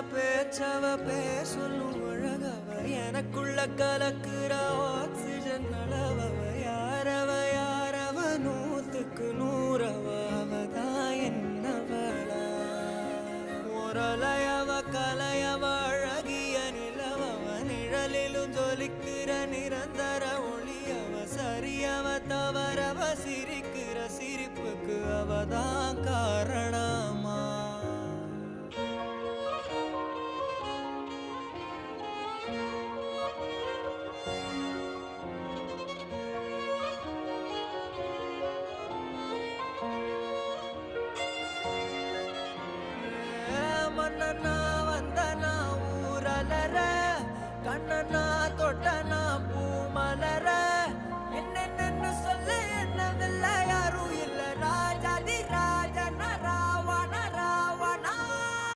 பேச்சவ பேசலும் அழகவ எனக்குள்ள கலக்குற ஆக்சிஜன் அளவவ யாரவ நூத்துக்கு நூறவ அவதான் என்னவளா முரலையவ கலையவ அழகிய நிலவவ நிழலிலும் ஜொலிக்கிற நிரந்தர ஒளியவ சரியவ தவறவ சிரிக்கிற சிரிப்புக்கு அவதான் காரணமா மன்னனா வந்தனா ஊரலர கண்ணனா தொட்டனா